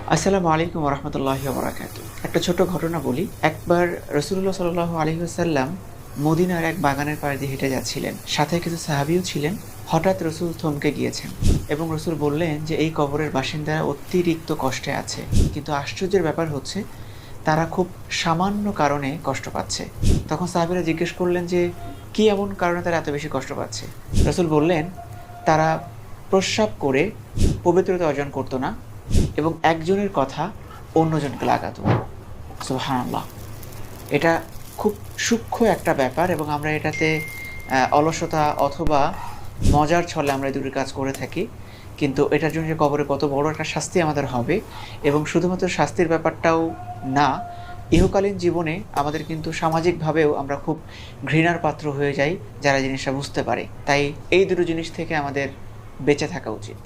আসসালামু আলাইকুম ওয়া রাহমাতুল্লাহি ওয়া বারাকাতুহু। একটা ছোট ঘটনা বলি। একবার রাসূলুল্লাহ সাল্লাল্লাহু আলাইহি ওয়াসাল্লাম মদিনার এক বাগানের পাড় দিয়ে হেঁটে যাচ্ছিলেন। সাথে কিছু সাহাবীও ছিলেন। হঠাৎ রাসূল থমকে গিয়েছেন এবং রাসূল বললেন যে, "এই কবরের বাসিন্দারা অতিরিক্ত কষ্টে আছে। কিন্তু আশ্চর্যের ব্যাপার হচ্ছে তারা খুব সামান্য কারণে কষ্ট পাচ্ছে।" তখন সাহাবীরা জিজ্ঞেস করলেন যে, "কি এমন কারণে তারা এত বেশি কষ্ট পাচ্ছে?" রাসূল বললেন, "তারা প্রস্রাব করে পবিত্রতা অর্জন করত না এবং একজনের কথা অন্যজনকে লাগাতো।" সুবহানাল্লাহ! এটা খুব সূক্ষ্ম একটা ব্যাপার এবং আমরা এটাতে অলসতা অথবা মজার ছলে আমরা এই দুটি কাজ করে থাকি। কিন্তু এটার জন্য যে কবরে কত বড় একটা শাস্তি আমাদের হবে এবং শুধুমাত্র শাস্তির ব্যাপারটাও না, ইহকালীন জীবনে আমাদের কিন্তু সামাজিকভাবেও আমরা খুব ঘৃণার পাত্র হয়ে যাই যারা জিনিসটা বুঝতে পারে। তাই এই দুটো জিনিস থেকে আমাদের বেঁচে থাকা উচিত।